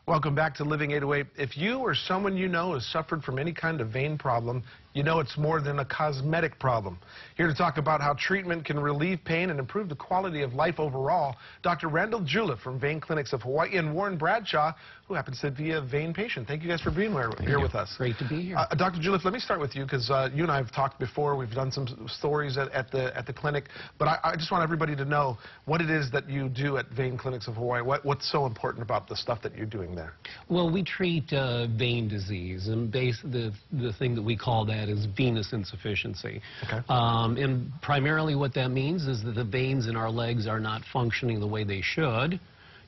Welcome back to Living 808. If you or someone you know has suffered from any kind of vein problem, you know it's more than a cosmetic problem. Here to talk about how treatment can relieve pain and improve the quality of life overall, Dr. Randall Juleff from Vein Clinics of Hawaii and Warren Bradshaw, who happens to be a vein patient. Thank you guys for being here with us. Great to be here. Dr. Juleff, let me start with you because you and I have talked before. We've done some stories at the clinic, but I just want everybody to know what it is that you do at Vein Clinics of Hawaii. What's so important about the stuff that you're doing there? Well, we treat vein disease, and the thing that we call that is venous insufficiency. Okay. And primarily what that means is that the veins in our legs are not functioning the way they should.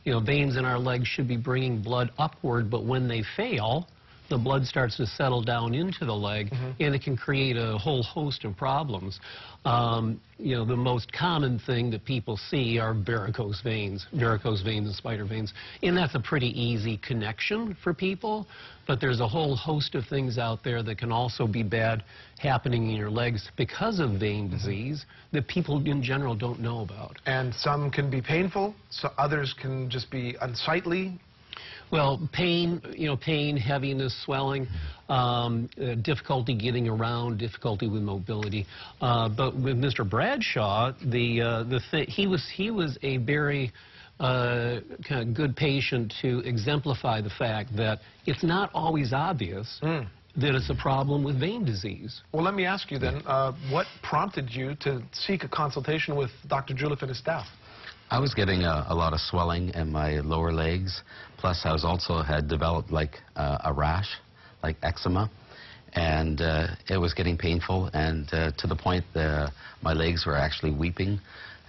You know, veins in our legs should be bringing blood upward, but when they fail, the blood starts to settle down into the leg, and it can create a whole host of problems. You know, the most common thing that people see are varicose veins and spider veins, and that's a pretty easy connection for people, but there's a whole host of things out there that can also be bad happening in your legs because of vein disease that people in general don't know about. And some can be painful, so others can just be unsightly. Well, pain, heaviness, swelling, difficulty getting around, difficulty with mobility. But with Mr. Bradshaw, he was a very kind of good patient to exemplify the fact that it's not always obvious that it's a problem with vein disease. Well, let me ask you then, what prompted you to seek a consultation with Dr. Juleff and his staff? I was getting a lot of swelling in my lower legs, plus I was also had developed like a rash, like eczema, and it was getting painful, and to the point my legs were actually weeping,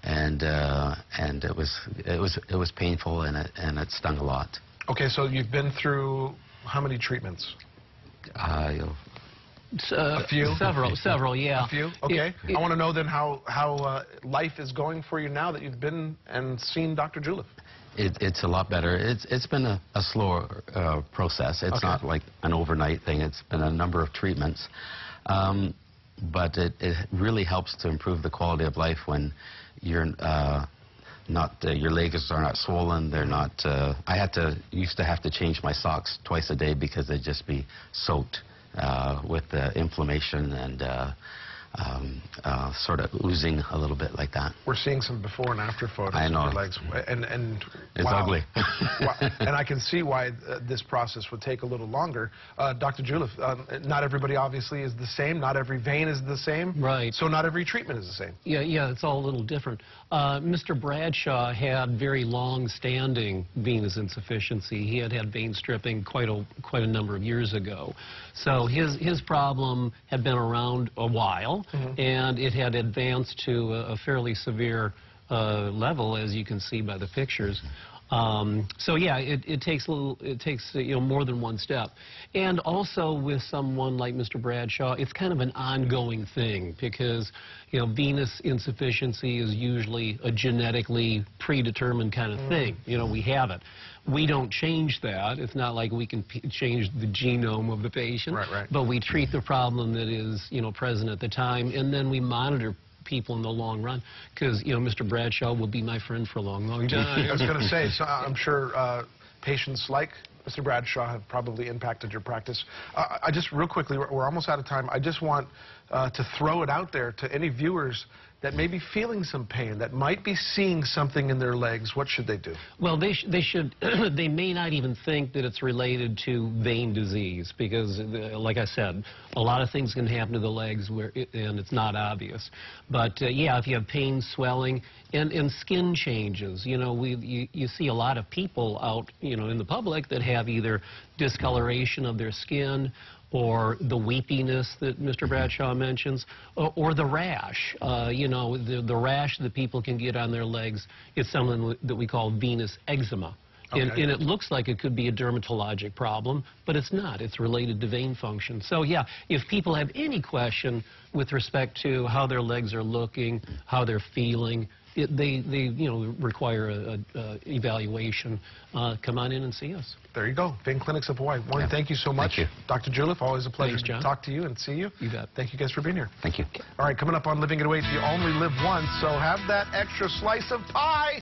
and it was painful, and it stung a lot. Okay, so you've been through how many treatments? A few? Several, yeah. A few? Okay. I want to know then how life is going for you now that you've been and seen Dr. Juleff. It's a lot better. It's been a slower process. It's not like an overnight thing. It's been a number of treatments. But it really helps to improve the quality of life when you're your legs are not swollen. They're not. Used to have to change my socks twice a day because they'd just be soaked with the inflammation and sort of oozing a little bit like that. We're seeing some before and after photos of your legs, and it's wow. ugly. And I can see why this process would take a little longer. Dr. Juleff, not everybody obviously is the same. Not every vein is the same. Right. So not every treatment is the same. Yeah, it's all a little different. Mr. Bradshaw had very long-standing venous insufficiency. He had vein stripping quite a number of years ago. So his problem had been around a while. And it had advanced to a fairly severe level, as you can see by the pictures. So yeah, it takes more than one step. And also with someone like Mr. Bradshaw, it's kind of an ongoing thing because venous insufficiency is usually a genetically predetermined kind of thing. We have it. We don't change that. It's not like we can change the genome of the patient. Right. But we treat the problem that is present at the time, and then we monitor people in the long run, because Mr. Bradshaw will be my friend for a long time. I was going to say, so I'm sure patients like Mr. Bradshaw have probably impacted your practice. I just, real quickly, we're almost out of time. I just want to throw it out there to any viewers that may be feeling some pain, that might be seeing something in their legs. What should they do? Well, they should, they may not even think that it's related to vein disease because, like I said, a lot of things can happen to the legs and it's not obvious. But, yeah, if you have pain, swelling, and skin changes, you see a lot of people out, in the public that have either discoloration of their skin, or the weepiness that Mr. Bradshaw mentions, or the rash. The rash that people can get on their legs is something that we call venous eczema. Okay. And it looks like it could be a dermatologic problem, but it's not. It's related to vein function. So, yeah, if people have any question with respect to how their legs are looking, how they're feeling, they require an evaluation. Come on in and see us. There you go. Vein Clinics of Hawaii. Warren, thank you so much. Thank you. Dr. Juleff, always a pleasure Thanks, John. to talk to you and see you. You bet. Thank you guys for being here. Thank you. All right, coming up on Living 808, you only live once, so have that extra slice of pie.